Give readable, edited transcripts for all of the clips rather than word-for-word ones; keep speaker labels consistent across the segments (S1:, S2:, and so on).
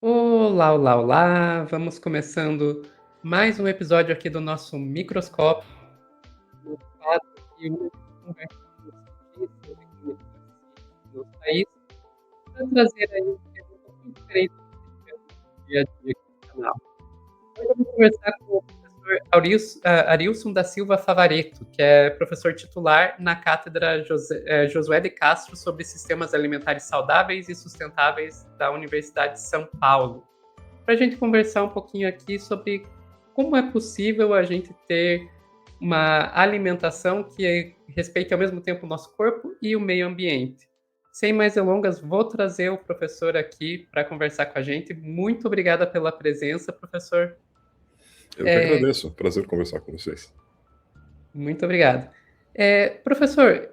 S1: Olá, olá, olá! Vamos começando mais um episódio aqui do nosso microscópio, no quadro que hoje conversamos notícias e como está a ciência no país, para trazer aí um tema um pouquinho diferente do que a gente vê no dia a dia aqui no canal. Hoje eu vou conversar com o professor Arilson da Silva Favaretto, que é professor titular na cátedra Josué de Castro sobre sistemas alimentares saudáveis e sustentáveis da Universidade de São Paulo, para a gente conversar um pouquinho aqui sobre como é possível a gente ter uma alimentação que respeite ao mesmo tempo o nosso corpo e o meio ambiente. Sem mais delongas, vou trazer o professor aqui para conversar com a gente. Muito obrigada pela presença, professor.
S2: Eu que agradeço. Prazer conversar com vocês.
S1: Muito obrigado. Professor,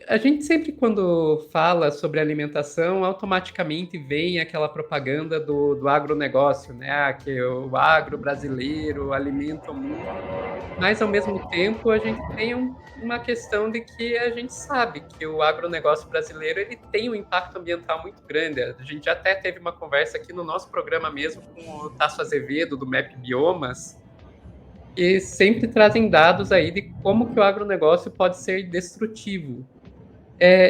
S1: a gente sempre quando fala sobre alimentação, automaticamente vem aquela propaganda do agronegócio, né? Que o agro brasileiro alimenta o mundo, mas ao mesmo tempo a gente tem uma questão de que a gente sabe que o agronegócio brasileiro ele tem um impacto ambiental muito grande. A gente já até teve uma conversa aqui no nosso programa mesmo com o Tasso Azevedo, do MEP Biomas, e sempre trazem dados aí de como que o agronegócio pode ser destrutivo.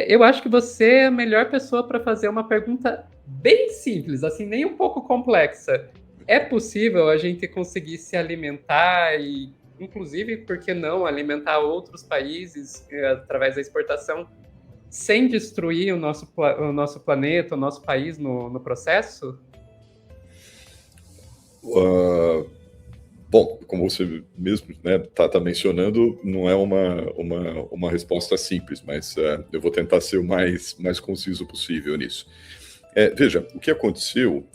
S1: Eu acho que você é a melhor pessoa para fazer uma pergunta bem simples, assim, nem um pouco complexa. É possível a gente conseguir se alimentar e, inclusive, por que não, alimentar outros países através da exportação sem destruir o nosso planeta, o nosso país no processo?
S2: Bom, como você mesmo tá mencionando, não é uma resposta simples, mas eu vou tentar ser o mais conciso possível nisso. Veja, o que aconteceu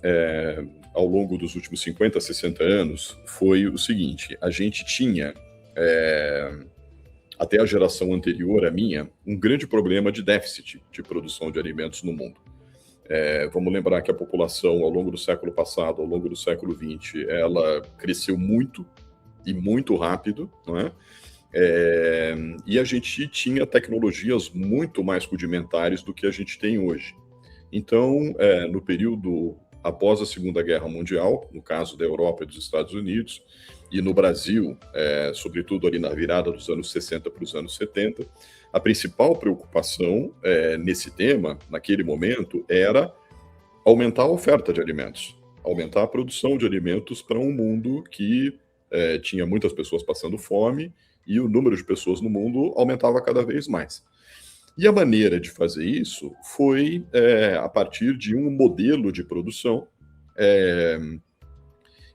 S2: ao longo dos últimos 50, 60 anos foi o seguinte: a gente tinha, até a geração anterior à minha, um grande problema de déficit de produção de alimentos no mundo. Vamos lembrar que a população, ao longo do século passado, ao longo do século XX, ela cresceu muito e muito rápido, não é? E a gente tinha tecnologias muito mais rudimentares do que a gente tem hoje. Então, no período após a Segunda Guerra Mundial, no caso da Europa e dos Estados Unidos, e no Brasil, sobretudo ali na virada dos anos 60 para os anos 70, a principal preocupação nesse tema, naquele momento, era aumentar a oferta de alimentos, aumentar a produção de alimentos para um mundo que tinha muitas pessoas passando fome e o número de pessoas no mundo aumentava cada vez mais. E a maneira de fazer isso foi a partir de um modelo de produção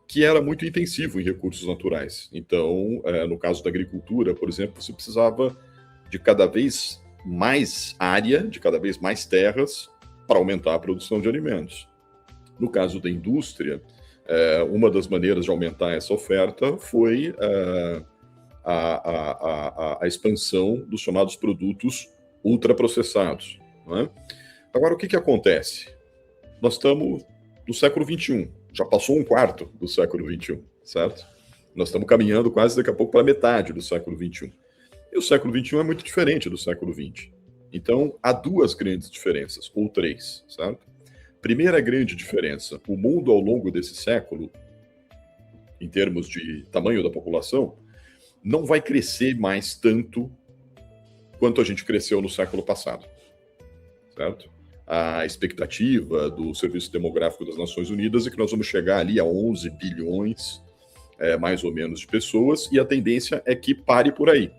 S2: que era muito intensivo em recursos naturais. Então, no caso da agricultura, por exemplo, você precisava de cada vez mais área, de cada vez mais terras, para aumentar a produção de alimentos. No caso da indústria, uma das maneiras de aumentar essa oferta foi a expansão dos chamados produtos ultraprocessados. Não é? Agora, o que acontece? Nós estamos no século XXI, já passou um quarto do século XXI, certo? Nós estamos caminhando quase daqui a pouco para a metade do século XXI. E o século XXI é muito diferente do século XX. Então, há duas grandes diferenças, ou três, certo? Primeira grande diferença, o mundo ao longo desse século, em termos de tamanho da população, não vai crescer mais tanto quanto a gente cresceu no século passado, certo? A expectativa do Serviço Demográfico das Nações Unidas é que nós vamos chegar ali a 11 bilhões, mais ou menos, de pessoas, e a tendência é que pare por aí.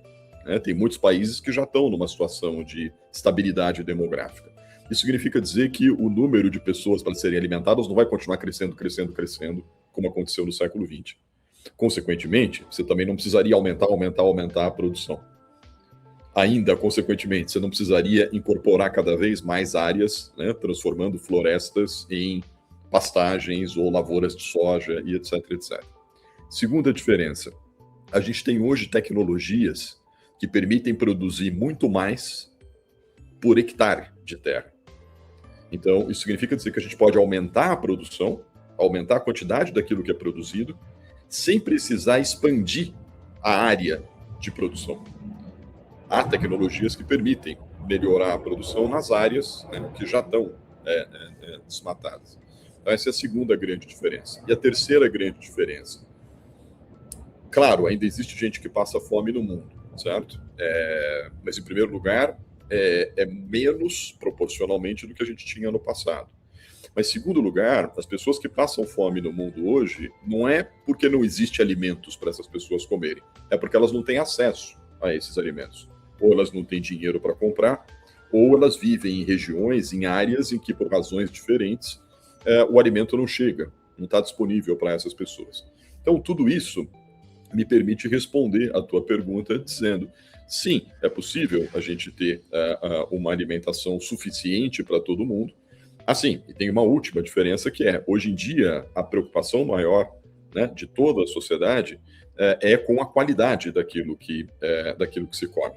S2: Tem muitos países que já estão numa situação de estabilidade demográfica. Isso significa dizer que o número de pessoas para serem alimentadas não vai continuar crescendo, como aconteceu no século XX. Consequentemente, você também não precisaria aumentar a produção. Ainda, consequentemente, você não precisaria incorporar cada vez mais áreas, transformando florestas em pastagens ou lavouras de soja e etc, etc. Segunda diferença, a gente tem hoje tecnologias que permitem produzir muito mais por hectare de terra. Então, isso significa dizer que a gente pode aumentar a produção, aumentar a quantidade daquilo que é produzido, sem precisar expandir a área de produção. Há tecnologias que permitem melhorar a produção nas áreas que já estão desmatadas. Então, essa é a segunda grande diferença. E a terceira grande diferença. Claro, ainda existe gente que passa fome no mundo, certo? Mas, em primeiro lugar, é menos proporcionalmente do que a gente tinha no passado. Mas, em segundo lugar, as pessoas que passam fome no mundo hoje não é porque não existe alimentos para essas pessoas comerem, é porque elas não têm acesso a esses alimentos. Ou elas não têm dinheiro para comprar, ou elas vivem em regiões, em áreas em que, por razões diferentes, o alimento não chega, não está disponível para essas pessoas. Então, tudo isso me permite responder a tua pergunta dizendo, sim, é possível a gente ter uma alimentação suficiente para todo mundo. Assim, e tem uma última diferença que hoje em dia, a preocupação maior, né, de toda a sociedade é com a qualidade daquilo que se come.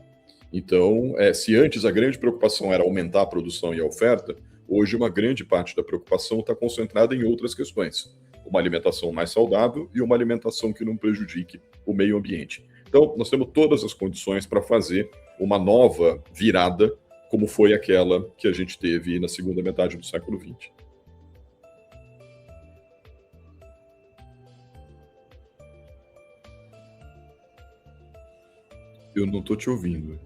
S2: Então, se antes a grande preocupação era aumentar a produção e a oferta, hoje uma grande parte da preocupação está concentrada em outras questões. Uma alimentação mais saudável e uma alimentação que não prejudique o meio ambiente. Então, nós temos todas as condições para fazer uma nova virada, como foi aquela que a gente teve na segunda metade do século XX. Eu não estou te ouvindo.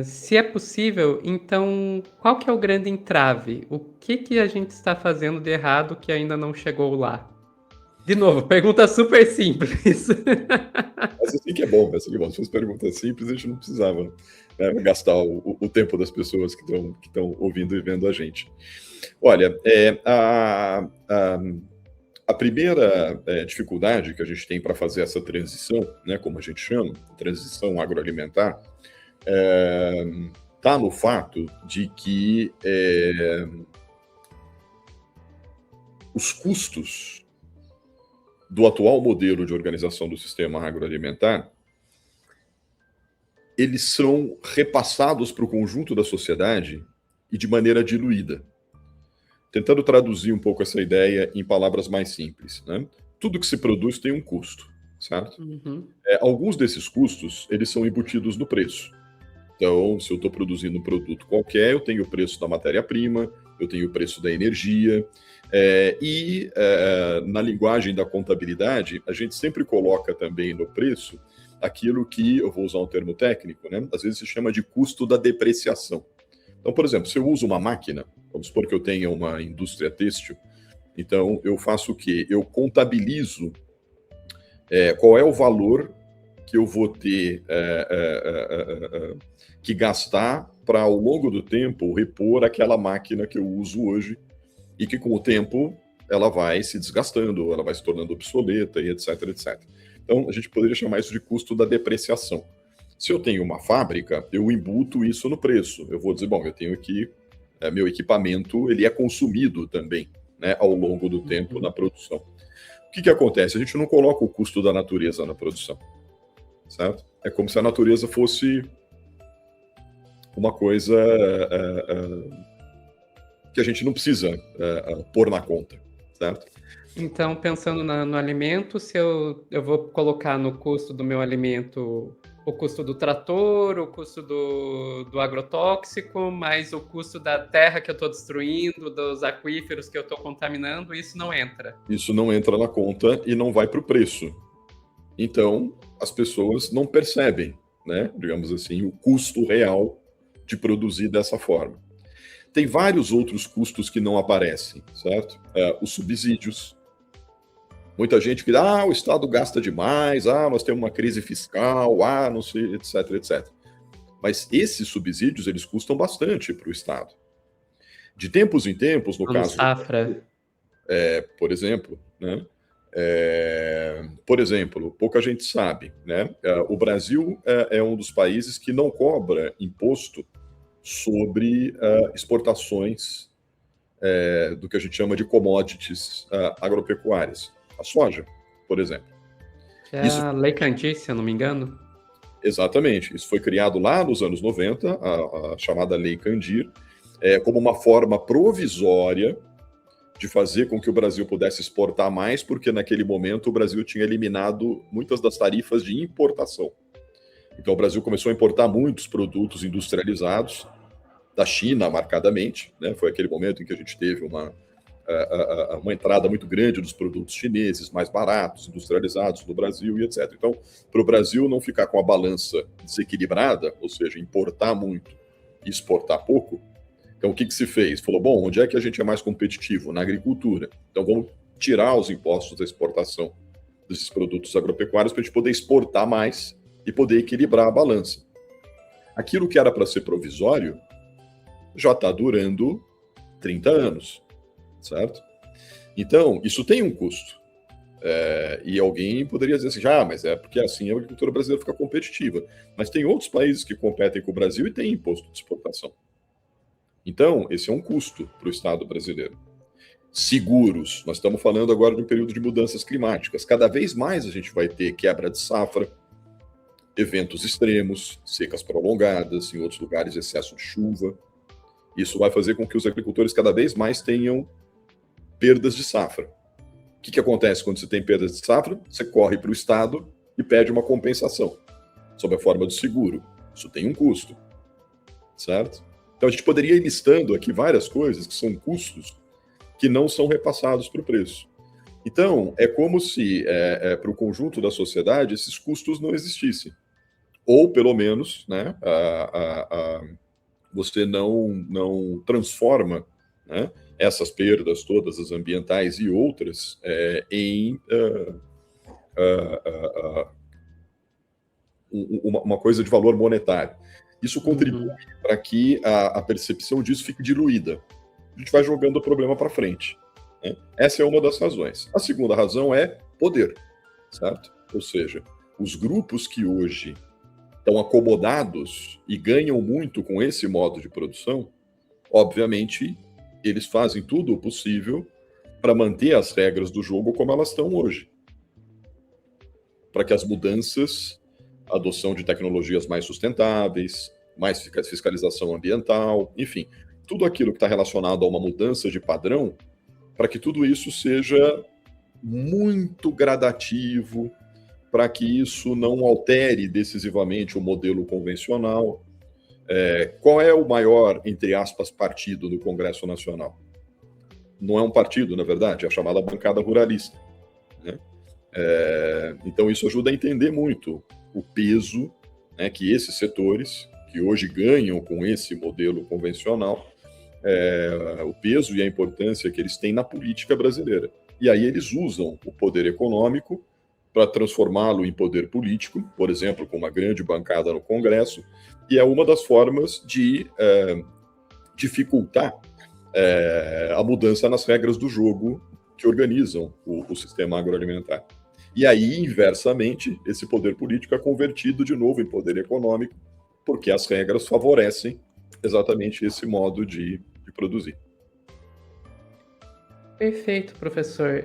S1: Se é possível, então qual que é o grande entrave? O que a gente está fazendo de errado que ainda não chegou lá? De novo, pergunta super simples.
S2: Mas assim que é bom, assim que é bom. Se fosse pergunta simples, a gente não precisava, né, gastar o tempo das pessoas que estão ouvindo e vendo a gente. Olha, a primeira dificuldade que a gente tem para fazer essa transição, né, como a gente chama, transição agroalimentar, está no fato de que os custos do atual modelo de organização do sistema agroalimentar, eles são repassados para o conjunto da sociedade e de maneira diluída. Tentando traduzir um pouco essa ideia em palavras mais simples, né? Tudo que se produz tem um custo, certo?
S1: Uhum.
S2: Alguns desses custos, eles são embutidos no preço. Então, se eu estou produzindo um produto qualquer, eu tenho o preço da matéria-prima, eu tenho o preço da energia, na linguagem da contabilidade, a gente sempre coloca também no preço aquilo que, eu vou usar um termo técnico, né? Às vezes se chama de custo da depreciação. Então, por exemplo, se eu uso uma máquina, vamos supor que eu tenha uma indústria têxtil, então eu faço o quê? Eu contabilizo qual é o valor que eu vou ter que gastar para, ao longo do tempo, repor aquela máquina que eu uso hoje e que, com o tempo, ela vai se desgastando, ela vai se tornando obsoleta e etc, etc. Então, a gente poderia chamar isso de custo da depreciação. Se eu tenho uma fábrica, eu embuto isso no preço. Eu vou dizer, bom, eu tenho aqui, meu equipamento, ele é consumido também, né, ao longo do tempo na produção. O que acontece? A gente não coloca o custo da natureza na produção, certo? É como se a natureza fosse uma coisa que a gente não precisa pôr na conta, certo?
S1: Então, pensando no alimento, se eu vou colocar no custo do meu alimento o custo do trator, o custo do agrotóxico, mais o custo da terra que eu estou destruindo, dos aquíferos que eu estou contaminando, isso não entra.
S2: Isso não entra na conta e não vai para o preço. Então, as pessoas não percebem, né, digamos assim, o custo real de produzir dessa forma. Tem vários outros custos que não aparecem, certo? Os subsídios. Muita gente que o Estado gasta demais, nós temos uma crise fiscal, não sei, etc, etc. Mas esses subsídios, eles custam bastante para o Estado. De tempos em tempos, no caso...
S1: Safra.
S2: Por exemplo, né? Por exemplo, pouca gente sabe, né? O Brasil é um dos países que não cobra imposto sobre exportações do que a gente chama de commodities agropecuárias. A soja, por exemplo.
S1: A Lei Candir, se eu não me engano.
S2: Exatamente. Isso foi criado lá nos anos 90, a chamada Lei Candir, como uma forma provisória de fazer com que o Brasil pudesse exportar mais, porque naquele momento o Brasil tinha eliminado muitas das tarifas de importação. Então o Brasil começou a importar muitos produtos industrializados da China, marcadamente, né? Foi aquele momento em que a gente teve uma entrada muito grande dos produtos chineses, mais baratos, industrializados no Brasil e etc. Então, para o Brasil não ficar com a balança desequilibrada, ou seja, importar muito e exportar pouco, então o que se fez? Falou, bom, onde é que a gente é mais competitivo? Na agricultura. Então vamos tirar os impostos da exportação desses produtos agropecuários para a gente poder exportar mais e poder equilibrar a balança. Aquilo que era para ser provisório já está durando 30 anos, certo? Então, isso tem um custo. E alguém poderia dizer assim, mas é porque assim a agricultura brasileira fica competitiva. Mas tem outros países que competem com o Brasil e têm imposto de exportação. Então, esse é um custo para o Estado brasileiro. Seguros, nós estamos falando agora de um período de mudanças climáticas. Cada vez mais a gente vai ter quebra de safra, eventos extremos, secas prolongadas, em outros lugares excesso de chuva. Isso vai fazer com que os agricultores cada vez mais tenham perdas de safra. O que acontece quando você tem perdas de safra? Você corre para o Estado e pede uma compensação, sob a forma de seguro. Isso tem um custo, certo? Então a gente poderia ir listando aqui várias coisas que são custos que não são repassados para o preço. Então, é como se, para o conjunto da sociedade, esses custos não existissem. Ou, pelo menos, né, você não transforma, né, essas perdas todas, as ambientais e outras, em uma coisa de valor monetário. Isso contribui para que a percepção disso fique diluída. A gente vai jogando o problema para frente, né? Essa é uma das razões. A segunda razão é poder, certo? Ou seja, os grupos que hoje estão acomodados e ganham muito com esse modo de produção, obviamente, eles fazem tudo o possível para manter as regras do jogo como elas estão hoje. Para que as mudanças, a adoção de tecnologias mais sustentáveis, mais fiscalização ambiental, enfim, tudo aquilo que está relacionado a uma mudança de padrão, para que tudo isso seja muito gradativo, para que isso não altere decisivamente o modelo convencional. Qual é o maior, entre aspas, partido do Congresso Nacional? Não é um partido, na verdade, é a chamada bancada ruralista, né? Então isso ajuda a entender muito o peso, né, que esses setores, que hoje ganham com esse modelo convencional, o peso e a importância que eles têm na política brasileira. E aí eles usam o poder econômico para transformá-lo em poder político, por exemplo, com uma grande bancada no Congresso, e é uma das formas de dificultar a mudança nas regras do jogo que organizam o sistema agroalimentar. E aí, inversamente, esse poder político é convertido de novo em poder econômico, porque as regras favorecem exatamente esse modo de produzir.
S1: Perfeito, professor.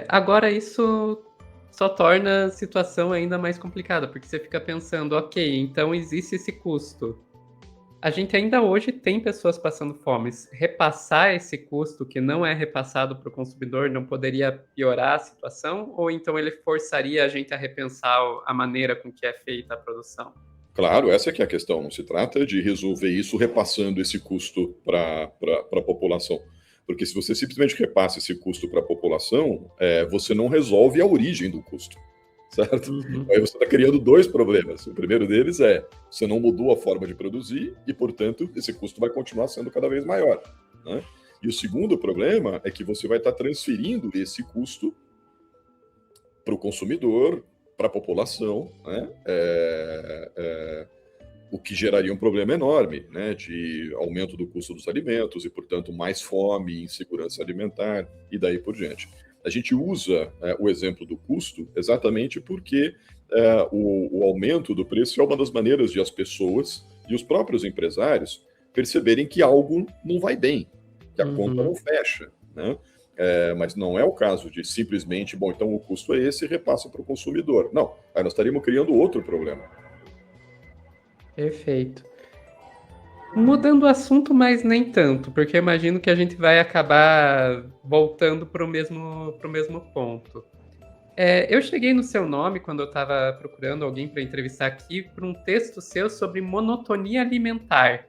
S1: Agora isso só torna a situação ainda mais complicada, porque você fica pensando, ok, então existe esse custo. A gente ainda hoje tem pessoas passando fome. Repassar esse custo que não é repassado para o consumidor não poderia piorar a situação? Ou então ele forçaria a gente a repensar a maneira com que é feita a produção?
S2: Claro, essa é que é a questão. Não se trata de resolver isso repassando esse custo para a população. Porque se você simplesmente repassa esse custo para a população, você não resolve a origem do custo, certo? Aí você está criando dois problemas. O primeiro deles é, você não mudou a forma de produzir e, portanto, esse custo vai continuar sendo cada vez maior, né? E o segundo problema é que você vai estar transferindo esse custo para o consumidor, para a população, né? O que geraria um problema enorme, né, de aumento do custo dos alimentos e, portanto, mais fome, insegurança alimentar e daí por diante. A gente usa o exemplo do custo exatamente porque o aumento do preço é uma das maneiras de as pessoas e os próprios empresários perceberem que algo não vai bem, que a conta não fecha, né? Mas não é o caso de simplesmente, bom, então o custo é esse e repassa para o consumidor. Não, aí nós estaríamos criando outro problema.
S1: Perfeito. Mudando o assunto, mas nem tanto, porque eu imagino que a gente vai acabar voltando para o mesmo ponto. Eu cheguei no seu nome, quando eu estava procurando alguém para entrevistar aqui, por um texto seu sobre monotonia alimentar.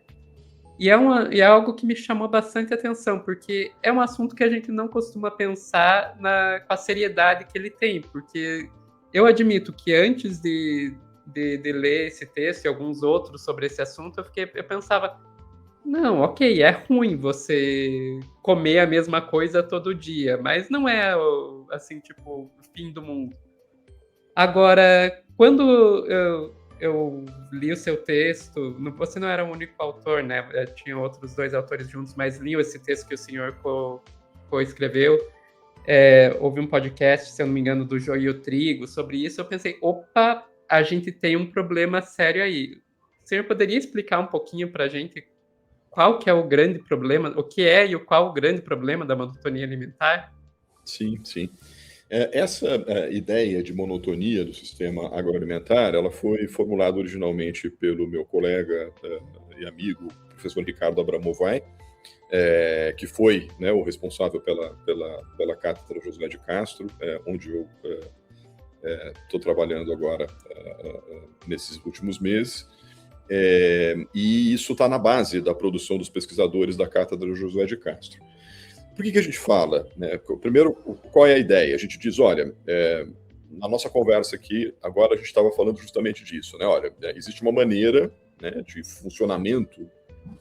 S1: E é algo que me chamou bastante atenção, porque é um assunto que a gente não costuma pensar com a seriedade que ele tem, porque eu admito que antes de ler esse texto e alguns outros sobre esse assunto, eu pensava, não, ok, é ruim você comer a mesma coisa todo dia, mas não é, assim, tipo, o fim do mundo. Agora, quando eu li o seu texto, você não era o único autor, né? Tinha outros 2 autores juntos, mas li esse texto que o senhor co-escreveu. Houve um podcast, se eu não me engano, do Joio e o Trigo sobre isso. Eu pensei, opa, a gente tem um problema sério aí. O senhor poderia explicar um pouquinho para a gente qual que é o grande problema, o que é e qual o grande problema da monotonia alimentar?
S2: Sim, sim. Essa ideia de monotonia do sistema agroalimentar, ela foi formulada originalmente pelo meu colega e amigo, professor Ricardo Abramovay, que foi, né, o responsável pela cátedra Josué de Castro, onde eu estou trabalhando agora nesses últimos meses. E isso está na base da produção dos pesquisadores da cátedra Josué de Castro. Por que a gente fala? Né? Primeiro, qual é a ideia? A gente diz, olha, na nossa conversa aqui, agora a gente estava falando justamente disso, né? Olha, existe uma maneira, né, de funcionamento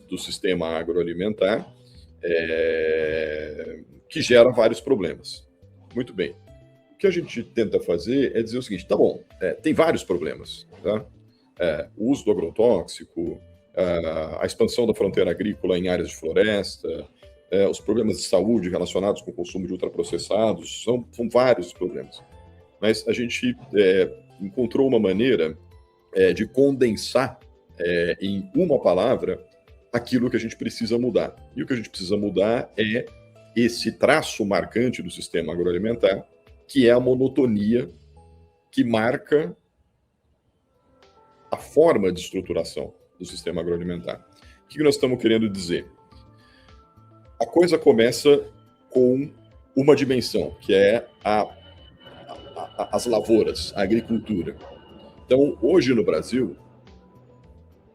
S2: do sistema agroalimentar que gera vários problemas. Muito bem. O que a gente tenta fazer é dizer o seguinte, tá bom, tem vários problemas, tá? O uso do agrotóxico, a expansão da fronteira agrícola em áreas de floresta, os problemas de saúde relacionados com o consumo de ultraprocessados, são vários problemas. Mas a gente encontrou uma maneira de condensar em uma palavra aquilo que a gente precisa mudar. E o que a gente precisa mudar é esse traço marcante do sistema agroalimentar, que é a monotonia que marca a forma de estruturação do sistema agroalimentar. O que nós estamos querendo dizer? A coisa começa com uma dimensão, que é as lavouras, a agricultura. Então, hoje no Brasil,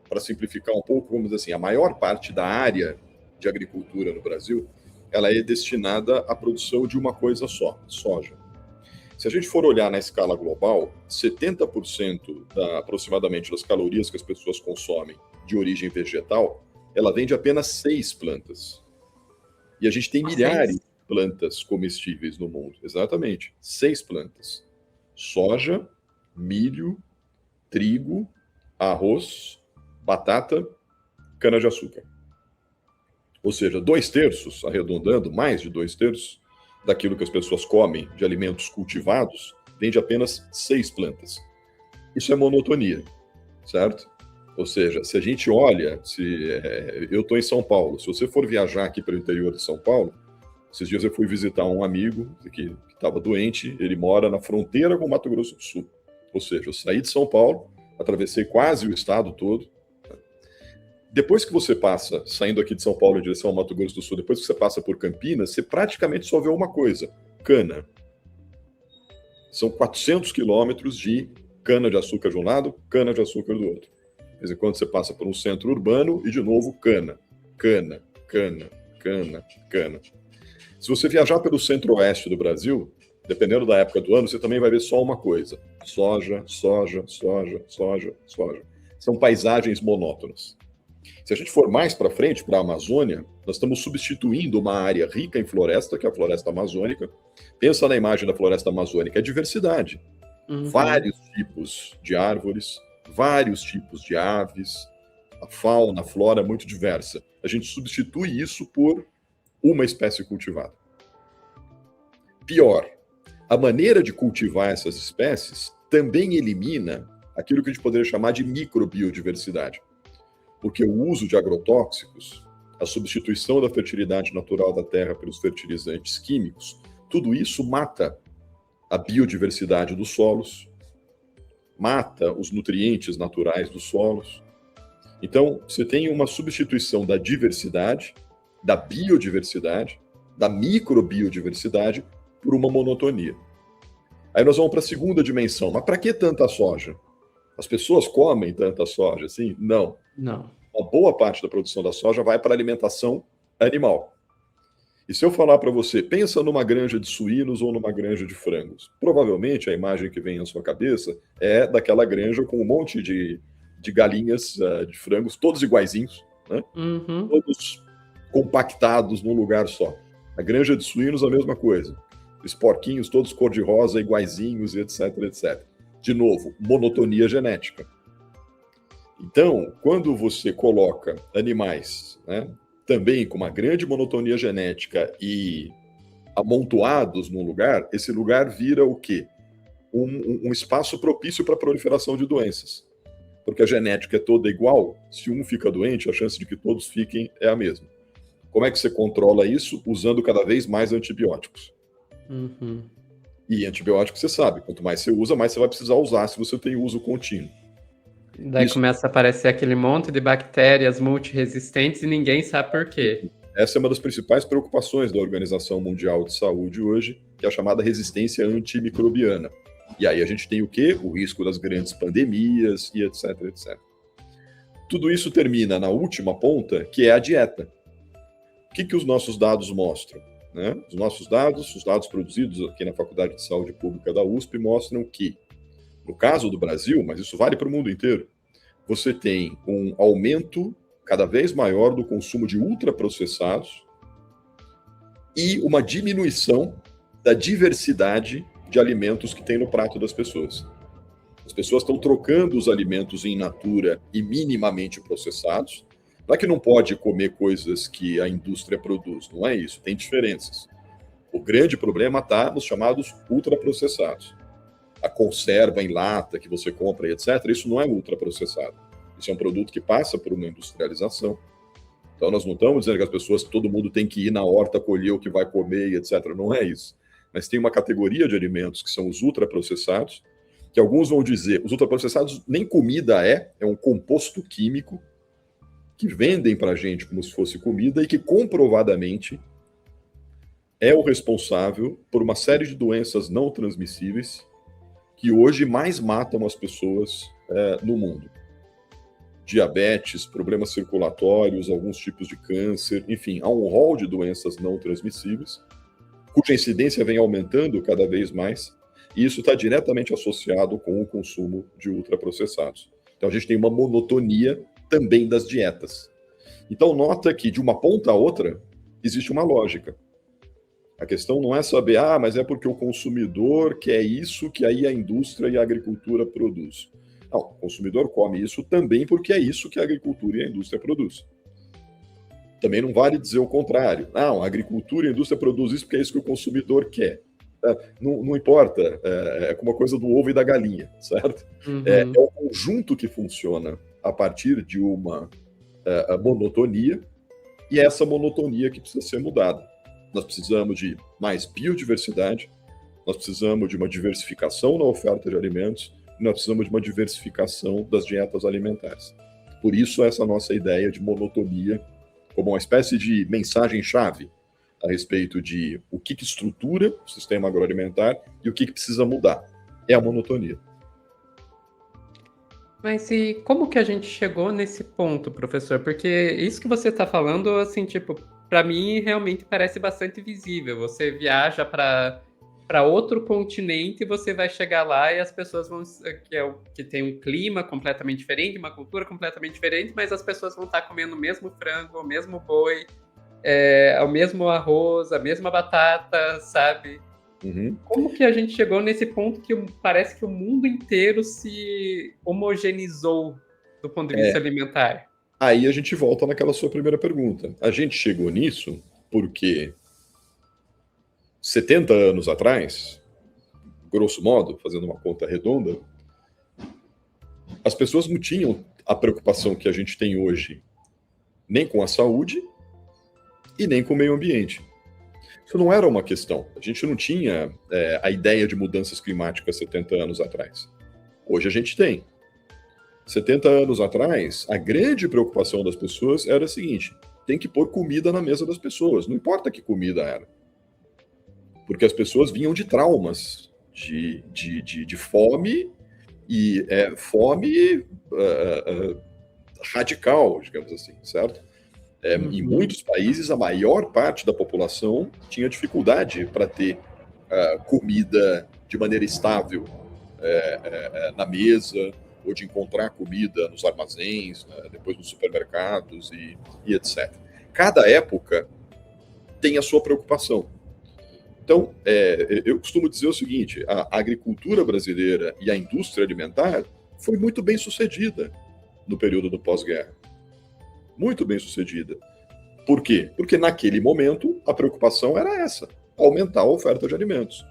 S2: para simplificar um pouco, vamos dizer assim, a maior parte da área de agricultura no Brasil, ela é destinada à produção de uma coisa só, soja. Se a gente for olhar na escala global, 70% aproximadamente das calorias que as pessoas consomem de origem vegetal, ela vem de apenas 6 plantas. E a gente tem milhares de plantas comestíveis no mundo. Exatamente, 6 plantas. Soja, milho, trigo, arroz, batata, cana-de-açúcar. Ou seja, 2/3, arredondando, mais de 2/3 daquilo que as pessoas comem de alimentos cultivados, vem de apenas 6 plantas. Isso é monotonia, certo? Ou seja, se a gente olha, eu estou em São Paulo, se você for viajar aqui para o interior de São Paulo, esses dias eu fui visitar um amigo que estava doente, ele mora na fronteira com o Mato Grosso do Sul. Ou seja, eu saí de São Paulo, atravessei quase o estado todo. Depois que você passa, saindo aqui de São Paulo em direção ao Mato Grosso do Sul, depois que você passa por Campinas, você praticamente só vê uma coisa, cana. São 400 quilômetros de cana-de-açúcar de um lado, cana-de-açúcar do outro. De vez em quando você passa por um centro urbano e, de novo, cana. Cana, cana, cana, cana. Se você viajar pelo centro-oeste do Brasil, dependendo da época do ano, você também vai ver só uma coisa. Soja, soja, soja, soja, soja. São paisagens monótonas. Se a gente for mais para frente, para a Amazônia, nós estamos substituindo uma área rica em floresta, que é a floresta amazônica. Pensa na imagem da floresta amazônica, é diversidade.
S1: Uhum.
S2: Vários tipos de árvores, vários tipos de aves, a fauna, a flora é muito diversa. A gente substitui isso por uma espécie cultivada. Pior, a maneira de cultivar essas espécies também elimina aquilo que a gente poderia chamar de microbiodiversidade. Porque o uso de agrotóxicos, a substituição da fertilidade natural da terra pelos fertilizantes químicos, tudo isso mata a biodiversidade dos solos, mata os nutrientes naturais dos solos. Então, você tem uma substituição da diversidade, da biodiversidade, da microbiodiversidade, por uma monotonia. Aí nós vamos para a segunda dimensão. Mas para que tanta soja? As pessoas comem tanta soja assim? Não.
S1: Não.
S2: uma boa parte da produção da soja vai para alimentação animal. E se eu falar para você, pensa numa granja de suínos ou numa granja de frangos, provavelmente a imagem que vem à sua cabeça é daquela granja com um monte de galinhas, de frangos, todos iguaizinhos, né?
S1: Uhum.
S2: Todos compactados num lugar só. A granja de suínos, a mesma coisa. Os porquinhos todos cor-de-rosa, iguaizinhos, etc, etc. De novo, monotonia genética. Então, quando você coloca animais, né, também com uma grande monotonia genética e amontoados num lugar, esse lugar vira o quê? Um espaço propício para a proliferação de doenças. Porque a genética é toda igual, se um fica doente, a chance de que todos fiquem é a mesma. Como é que você controla isso? Usando cada vez mais antibióticos.
S1: Uhum.
S2: E antibiótico, você sabe, quanto mais você usa, mais você vai precisar usar se você tem uso contínuo.
S1: Daí
S2: Isso,
S1: começa a aparecer aquele monte de bactérias multiresistentes e ninguém sabe por quê.
S2: essa é uma das principais preocupações da Organização Mundial de Saúde hoje, que é a chamada resistência antimicrobiana. E aí a gente tem o quê? O risco das grandes pandemias e etc, etc. Tudo isso termina na última ponta, que é a dieta. O que os nossos dados mostram? Né? Os nossos dados, os dados produzidos aqui na Faculdade de Saúde Pública da USP, mostram que, no caso do Brasil, mas isso vale para o mundo inteiro, você tem um aumento cada vez maior do consumo de ultraprocessados e uma diminuição da diversidade de alimentos que tem no prato das pessoas. As pessoas estão trocando os alimentos in natura e minimamente processados. Não é que não pode comer coisas que a indústria produz, não é isso, tem diferenças. O grande problema está nos chamados ultraprocessados. A conserva em lata que você compra e etc., isso não é ultraprocessado. Isso é um produto que passa por uma industrialização. Então, nós não estamos dizendo que as pessoas, todo mundo tem que ir na horta colher o que vai comer e etc. Não é isso. Mas tem uma categoria de alimentos que são os ultraprocessados, que alguns vão dizer, os ultraprocessados nem comida é um composto químico que vendem para a gente como se fosse comida e que comprovadamente é o responsável por uma série de doenças não transmissíveis que hoje mais matam as pessoas no mundo. Diabetes, problemas circulatórios, alguns tipos de câncer, enfim, há um rol de doenças não transmissíveis, cuja incidência vem aumentando cada vez mais, e isso está diretamente associado com o consumo de ultraprocessados. Então a gente tem uma monotonia também das dietas. Então nota que de uma ponta a outra existe uma lógica. A questão não é saber, mas é porque o consumidor quer isso que aí a indústria e a agricultura produz. Não, o consumidor come isso também porque é isso que a agricultura e a indústria produz. Também não vale dizer o contrário. Não, a agricultura e a indústria produz isso porque é isso que o consumidor quer. Não importa, é como a coisa do ovo e da galinha, certo?
S1: Uhum.
S2: É o conjunto que funciona a partir de uma monotonia, e é essa monotonia que precisa ser mudada. Nós precisamos de mais biodiversidade, nós precisamos de uma diversificação na oferta de alimentos, e nós precisamos de uma diversificação das dietas alimentares. Por isso, essa nossa ideia de monotonia como uma espécie de mensagem-chave a respeito de o que estrutura o sistema agroalimentar e o que precisa mudar. É a monotonia.
S1: Mas e como que a gente chegou nesse ponto, professor? Porque isso que você está falando, assim, tipo, para mim realmente parece bastante visível. Você viaja para outro continente e você vai chegar lá e as pessoas vão que tem um clima completamente diferente, uma cultura completamente diferente, mas as pessoas vão estar comendo o mesmo frango, o mesmo boi, o mesmo arroz, a mesma batata, sabe?
S2: Uhum.
S1: Como que a gente chegou nesse ponto que parece que o mundo inteiro se homogeneizou do ponto de vista alimentar?
S2: Aí a gente volta naquela sua primeira pergunta. A gente chegou nisso porque 70 anos atrás, grosso modo, fazendo uma conta redonda, as pessoas não tinham a preocupação que a gente tem hoje, nem com a saúde e nem com o meio ambiente. Isso não era uma questão. A gente não tinha a ideia de mudanças climáticas 70 anos atrás. Hoje a gente tem. 70 anos atrás, a grande preocupação das pessoas era a seguinte: tem que pôr comida na mesa das pessoas, não importa que comida era. Porque as pessoas vinham de traumas, de fome, e fome radical, digamos assim, certo? Em muitos países, a maior parte da população tinha dificuldade para ter comida de maneira estável na mesa, ou de encontrar comida nos armazéns, depois nos supermercados e etc. Cada época tem a sua preocupação. Então, eu costumo dizer o seguinte: a agricultura brasileira e a indústria alimentar foi muito bem sucedida no período do pós-guerra. Muito bem sucedida. Por quê? Porque naquele momento a preocupação era essa: aumentar a oferta de alimentos.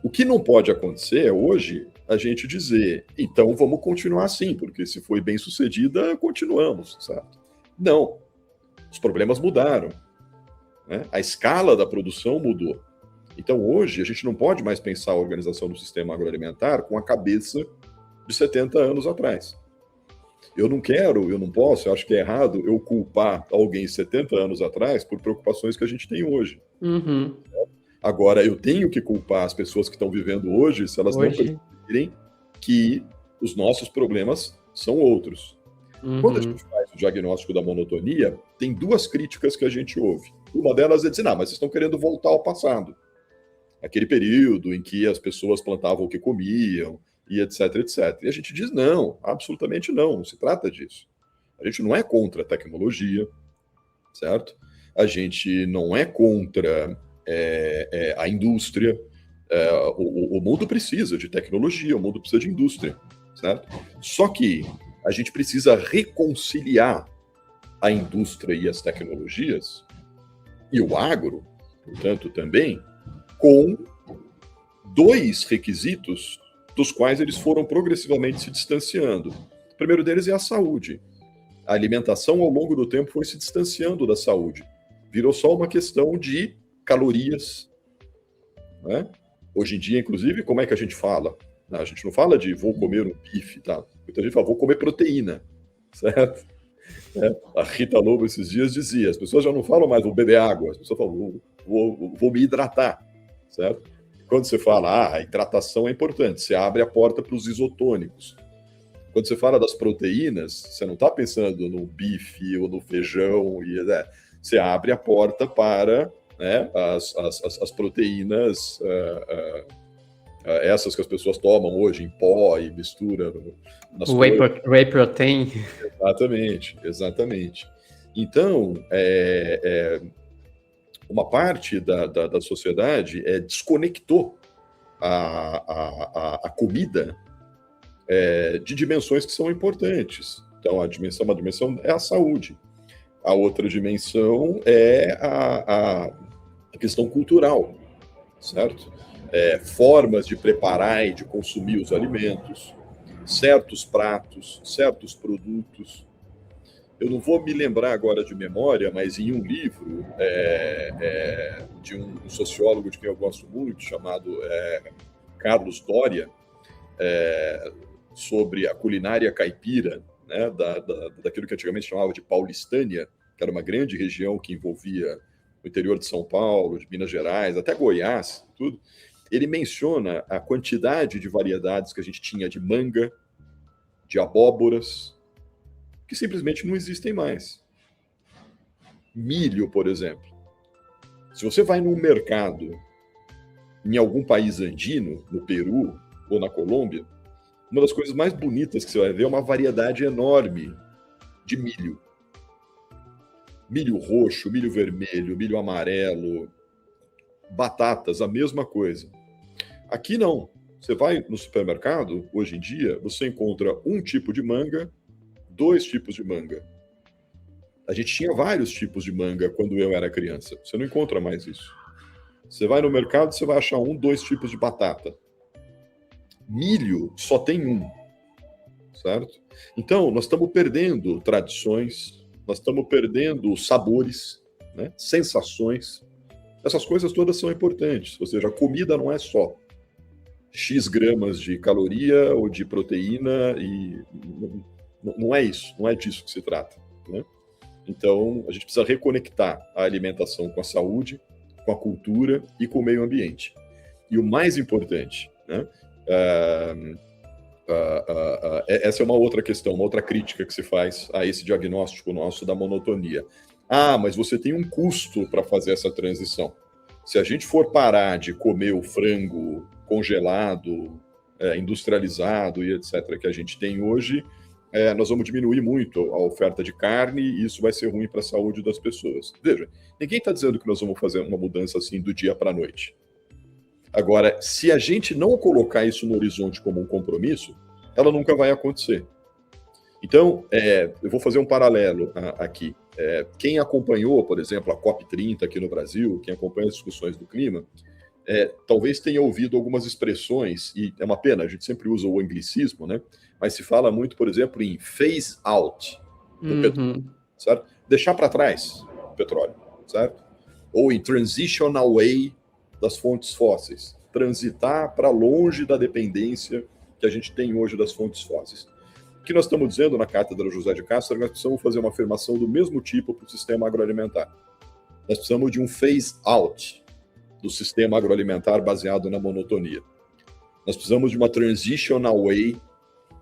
S2: O que não pode acontecer é hoje a gente dizer, então vamos continuar assim, porque se foi bem sucedida, continuamos, certo? Não. Os problemas mudaram, né? A escala da produção mudou. Então hoje a gente não pode mais pensar a organização do sistema agroalimentar com a cabeça de 70 anos atrás. Eu não quero, eu não posso, eu acho que é errado eu culpar alguém 70 anos atrás por preocupações que a gente tem hoje.
S1: Uhum.
S2: Agora, eu tenho que culpar as pessoas que estão vivendo hoje se elas não perceberem que os nossos problemas são outros. Quando a gente faz o diagnóstico da monotonia, tem duas críticas que a gente ouve. Uma delas é dizer, mas vocês estão querendo voltar ao passado. Aquele período em que as pessoas plantavam o que comiam, e etc, etc. E a gente diz, não, absolutamente não se trata disso. A gente não é contra a tecnologia, certo? A gente não é contra a indústria. O mundo precisa de tecnologia, o mundo precisa de indústria, certo? Só que a gente precisa reconciliar a indústria e as tecnologias, e o agro, portanto, também, com dois requisitos dos quais eles foram progressivamente se distanciando. O primeiro deles é a saúde. A alimentação, ao longo do tempo, foi se distanciando da saúde. Virou só uma questão de calorias, né? Hoje em dia, inclusive, como é que a gente fala? A gente não fala de vou comer um bife, tá? Muita gente fala, vou comer proteína, certo? A Rita Lobo, esses dias, dizia, as pessoas já não falam mais vou beber água, as pessoas falam vou me hidratar, certo? Quando você fala, a hidratação é importante, você abre a porta para os isotônicos. Quando você fala das proteínas, você não está pensando no bife ou no feijão, você abre a porta para, né, as proteínas, essas que as pessoas tomam hoje em pó e mistura nas
S1: whey protein.
S2: Exatamente. Então, uma parte da sociedade desconectou a comida de dimensões que são importantes. Então, uma dimensão é a saúde. A outra dimensão é a questão cultural, certo? Formas de preparar e de consumir os alimentos, certos pratos, certos produtos. Eu não vou me lembrar agora de memória, mas em um livro de um sociólogo de quem eu gosto muito, chamado Carlos Doria, sobre a culinária caipira, né, daquilo que antigamente chamava de Paulistânia, que era uma grande região que envolvia o interior de São Paulo, de Minas Gerais, até Goiás, tudo. Ele menciona a quantidade de variedades que a gente tinha de manga, de abóboras, que simplesmente não existem mais. Milho, por exemplo. Se você vai num mercado em algum país andino, no Peru ou na Colômbia, uma das coisas mais bonitas que você vai ver é uma variedade enorme de milho. Milho roxo, milho vermelho, milho amarelo, batatas, a mesma coisa. Aqui não. Você vai no supermercado, hoje em dia, você encontra um tipo de manga, dois tipos de manga. A gente tinha vários tipos de manga quando eu era criança. Você não encontra mais isso. Você vai no mercado, você vai achar dois tipos de batata. Milho só tem um, certo? Então, nós estamos perdendo tradições, nós estamos perdendo sabores, né? Sensações. Essas coisas todas são importantes. Ou seja, a comida não é só X gramas de caloria ou de proteína e não é isso, não é disso que se trata, né? Então, a gente precisa reconectar a alimentação com a saúde, com a cultura e com o meio ambiente. E o mais importante, né? Essa é uma outra questão, uma outra crítica que se faz a esse diagnóstico nosso da monotonia. Mas você tem um custo para fazer essa transição. Se a gente for parar de comer o frango congelado, industrializado e etc., que a gente tem hoje, nós vamos diminuir muito a oferta de carne e isso vai ser ruim para a saúde das pessoas. Veja, ninguém está dizendo que nós vamos fazer uma mudança assim do dia para a noite. Agora, se a gente não colocar isso no horizonte como um compromisso, ela nunca vai acontecer. Então, eu vou fazer um paralelo aqui. Quem acompanhou, por exemplo, a COP30 aqui no Brasil, quem acompanha as discussões do clima, talvez tenha ouvido algumas expressões, e é uma pena, a gente sempre usa o anglicismo, né? Mas se fala muito, por exemplo, em phase out do petróleo, certo? Deixar para trás o petróleo, certo? Ou em transition away das fontes fósseis, transitar para longe da dependência que a gente tem hoje das fontes fósseis. O que nós estamos dizendo na Cátedra José de Castro é que nós precisamos fazer uma afirmação do mesmo tipo para o sistema agroalimentar. Nós precisamos de um phase out do sistema agroalimentar baseado na monotonia. Nós precisamos de uma transition away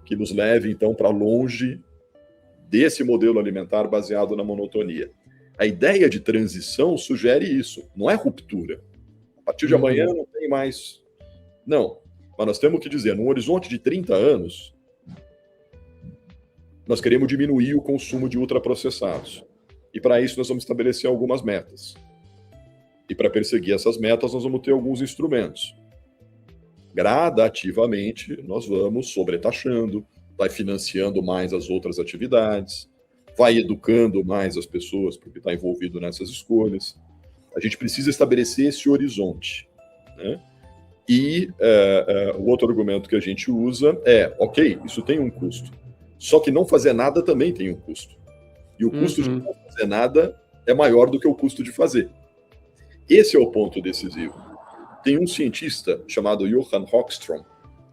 S2: que nos leve, então, para longe desse modelo alimentar baseado na monotonia. A ideia de transição sugere isso, não é ruptura. A partir de amanhã não tem mais. Não, mas nós temos que dizer, num horizonte de 30 anos, nós queremos diminuir o consumo de ultraprocessados. E para isso nós vamos estabelecer algumas metas. E para perseguir essas metas nós vamos ter alguns instrumentos. Gradativamente nós vamos sobretaxando, vai financiando mais as outras atividades, vai educando mais as pessoas porque está envolvido nessas escolhas. A gente precisa estabelecer esse horizonte, né? E o outro argumento que a gente usa ok, isso tem um custo. Só que não fazer nada também tem um custo. E o custo de não fazer nada é maior do que o custo de fazer. Esse é o ponto decisivo. Tem um cientista chamado Johan Rockström,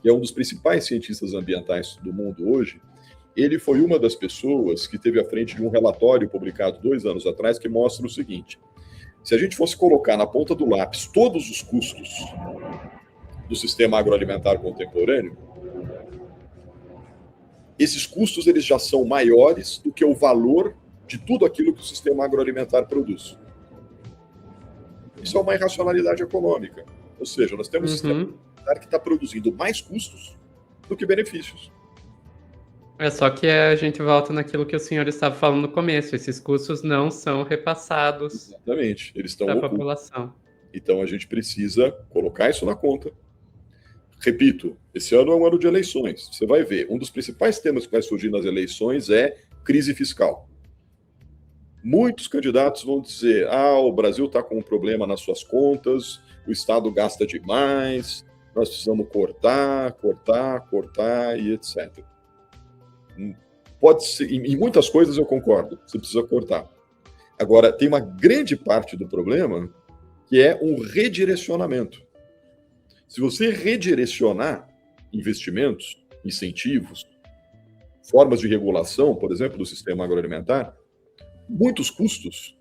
S2: que é um dos principais cientistas ambientais do mundo hoje. Ele foi uma das pessoas que esteve à frente de um relatório publicado 2 anos atrás que mostra o seguinte: se a gente fosse colocar na ponta do lápis todos os custos do sistema agroalimentar contemporâneo, esses custos eles já são maiores do que o valor de tudo aquilo que o sistema agroalimentar produz. Isso é uma irracionalidade econômica. Ou seja, nós temos um sistema agroalimentar que está produzindo mais custos do que benefícios.
S1: É só que a gente volta naquilo que o senhor estava falando no começo. Esses custos não são repassados.
S2: Exatamente, eles estão
S1: para a população.
S2: Então a gente precisa colocar isso na conta. Repito, esse ano é um ano de eleições. Você vai ver, um dos principais temas que vai surgir nas eleições é crise fiscal. Muitos candidatos vão dizer, o Brasil está com um problema nas suas contas, o Estado gasta demais, nós precisamos cortar e etc. Pode ser, em muitas coisas eu concordo, você precisa cortar. Agora, tem uma grande parte do problema que é um redirecionamento. Se você redirecionar investimentos, incentivos, formas de regulação, por exemplo, do sistema agroalimentar, muitos custos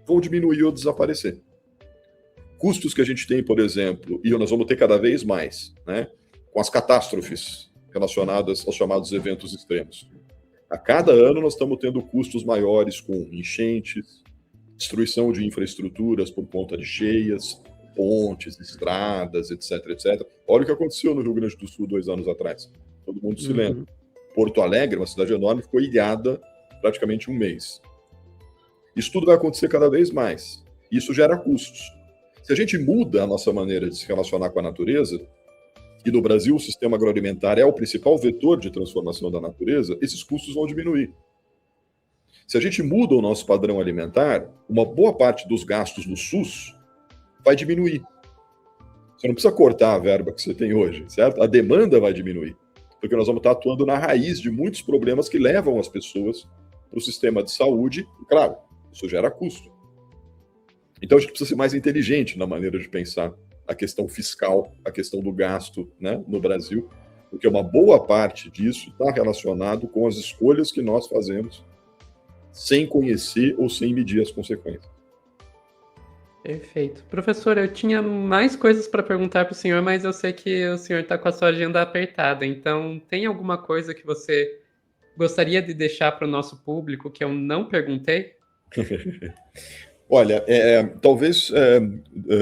S2: vão diminuir ou desaparecer. Custos que a gente tem, por exemplo, e nós vamos ter cada vez mais, né, com as catástrofes relacionadas aos chamados eventos extremos. A cada ano nós estamos tendo custos maiores com enchentes, destruição de infraestruturas por conta de cheias, pontes, estradas, etc, etc. Olha o que aconteceu no Rio Grande do Sul 2 anos atrás. Todo mundo se lembra. Porto Alegre, uma cidade enorme, ficou ilhada praticamente um mês. Isso tudo vai acontecer cada vez mais. Isso gera custos. Se a gente muda a nossa maneira de se relacionar com a natureza, e no Brasil o sistema agroalimentar é o principal vetor de transformação da natureza, esses custos vão diminuir. Se a gente muda o nosso padrão alimentar, uma boa parte dos gastos do SUS vai diminuir. Você não precisa cortar a verba que você tem hoje, certo? A demanda vai diminuir, porque nós vamos estar atuando na raiz de muitos problemas que levam as pessoas para o sistema de saúde, e claro, isso gera custo. Então a gente precisa ser mais inteligente na maneira de pensar a questão fiscal, a questão do gasto, né, no Brasil, porque uma boa parte disso está relacionado com as escolhas que nós fazemos sem conhecer ou sem medir as consequências.
S1: Perfeito. Professor, eu tinha mais coisas para perguntar para o senhor, mas eu sei que o senhor está com a sua agenda apertada. Então, tem alguma coisa que você gostaria de deixar para o nosso público que eu não perguntei?
S2: Olha, talvez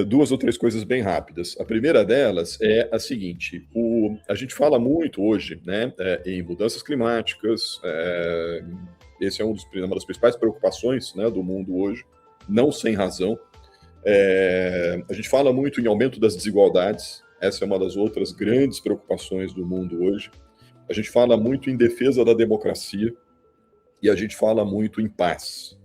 S2: duas ou três coisas bem rápidas. A primeira delas é a seguinte: a gente fala muito hoje, né, em mudanças climáticas. Esse é uma das principais preocupações, né, do mundo hoje, não sem razão. A gente fala muito em aumento das desigualdades. Essa é uma das outras grandes preocupações do mundo hoje. A gente fala muito em defesa da democracia e a gente fala muito em paz,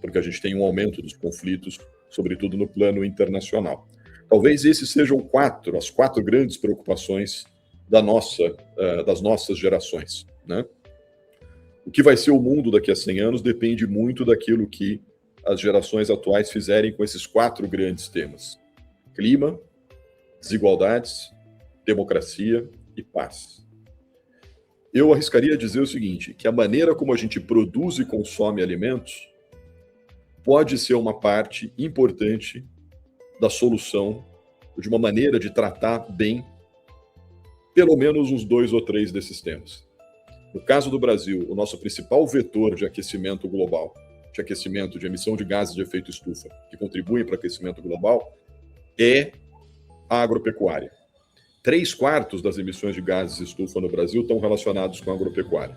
S2: porque a gente tem um aumento dos conflitos, sobretudo no plano internacional. Talvez esses sejam as quatro grandes preocupações das nossas gerações, né? O que vai ser o mundo daqui a 100 anos depende muito daquilo que as gerações atuais fizerem com esses quatro grandes temas: clima, desigualdades, democracia e paz. Eu arriscaria dizer o seguinte, que a maneira como a gente produz e consome alimentos pode ser uma parte importante da solução, de uma maneira de tratar bem pelo menos uns 2 ou 3 desses temas. No caso do Brasil, o nosso principal vetor de aquecimento global, de aquecimento de emissão de gases de efeito estufa, que contribuem para o aquecimento global, é a agropecuária. 3/4 das emissões de gases de estufa no Brasil estão relacionados com a agropecuária.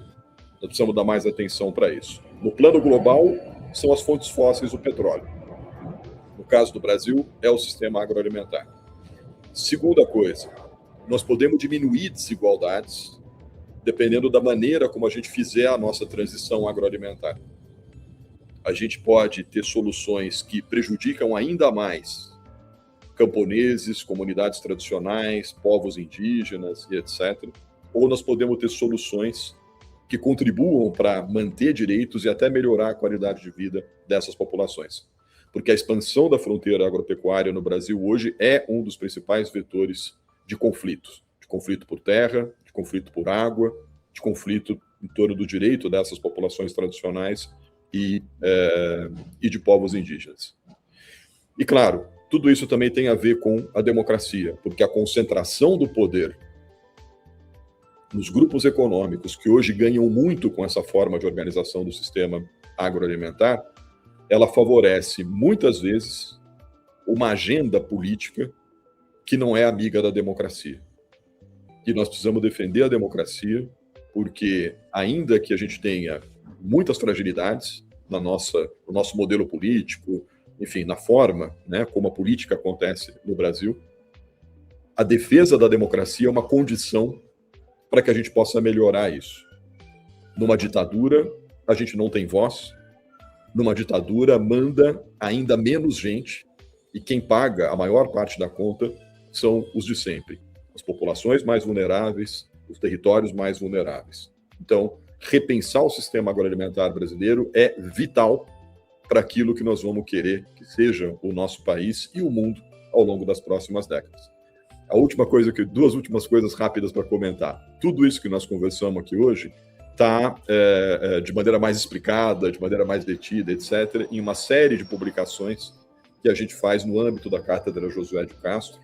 S2: Nós precisamos dar mais atenção para isso. No plano global, são as fontes fósseis do petróleo. No caso do Brasil, é o sistema agroalimentar. Segunda coisa, nós podemos diminuir desigualdades dependendo da maneira como a gente fizer a nossa transição agroalimentar. A gente pode ter soluções que prejudicam ainda mais camponeses, comunidades tradicionais, povos indígenas e etc. Ou nós podemos ter soluções que contribuam para manter direitos e até melhorar a qualidade de vida dessas populações. Porque a expansão da fronteira agropecuária no Brasil hoje é um dos principais vetores de conflito por terra, de conflito por água, de conflito em torno do direito dessas populações tradicionais e de povos indígenas. E claro, tudo isso também tem a ver com a democracia, porque a concentração do poder nos grupos econômicos que hoje ganham muito com essa forma de organização do sistema agroalimentar, ela favorece muitas vezes uma agenda política que não é amiga da democracia. E nós precisamos defender a democracia, porque ainda que a gente tenha muitas fragilidades no nosso modelo político, enfim, na forma, né, como a política acontece no Brasil, a defesa da democracia é uma condição para que a gente possa melhorar isso. Numa ditadura, a gente não tem voz. Numa ditadura, manda ainda menos gente, e quem paga a maior parte da conta são os de sempre. As populações mais vulneráveis, os territórios mais vulneráveis. Então, repensar o sistema agroalimentar brasileiro é vital para aquilo que nós vamos querer que seja o nosso país e o mundo ao longo das próximas décadas. Duas últimas coisas rápidas para comentar. Tudo isso que nós conversamos aqui hoje está de maneira mais explicada, de maneira mais detida, etc., em uma série de publicações que a gente faz no âmbito da Cátedra Josué de Castro.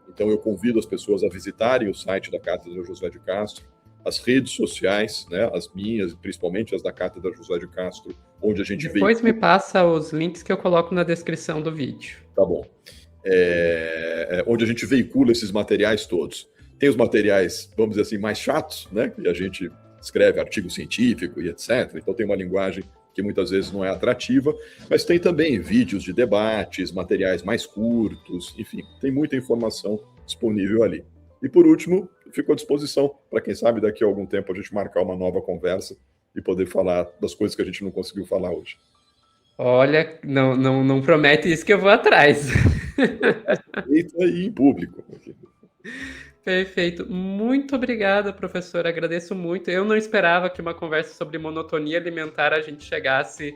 S2: Então, eu convido as pessoas a visitarem o site da Cátedra Josué de Castro, as redes sociais, né, as minhas, principalmente as da Cátedra Josué de Castro, onde a gente
S1: Depois me passa os links que eu coloco na descrição do vídeo.
S2: Tá bom. Onde a gente veicula esses materiais todos. Tem os materiais, vamos dizer assim, mais chatos, né? E a gente escreve artigo científico e etc. Então tem uma linguagem que muitas vezes não é atrativa, mas tem também vídeos de debates, materiais mais curtos, enfim, tem muita informação disponível ali. E por último, fico à disposição para quem sabe daqui a algum tempo a gente marcar uma nova conversa e poder falar das coisas que a gente não conseguiu falar hoje.
S1: Olha, não promete isso que eu vou atrás.
S2: Feito aí em público.
S1: Perfeito. Muito obrigado, professor. Agradeço muito. Eu não esperava que uma conversa sobre monotonia alimentar a gente chegasse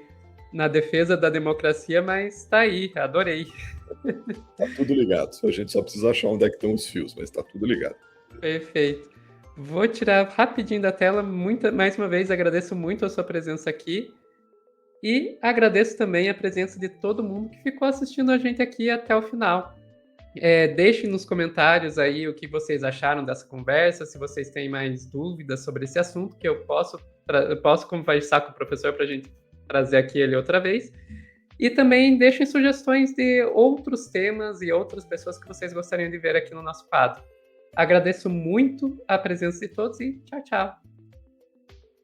S1: na defesa da democracia, mas tá aí, adorei.
S2: Tá tudo ligado. A gente só precisa achar onde é que estão os fios, mas tá tudo ligado.
S1: Perfeito. Vou tirar rapidinho da tela. Mais uma vez, agradeço muito a sua presença aqui. E agradeço também a presença de todo mundo que ficou assistindo a gente aqui até o final. Deixem nos comentários aí o que vocês acharam dessa conversa, se vocês têm mais dúvidas sobre esse assunto, que eu posso conversar com o professor para a gente trazer aqui ele outra vez. E também deixem sugestões de outros temas e outras pessoas que vocês gostariam de ver aqui no nosso quadro. Agradeço muito a presença de todos e tchau, tchau.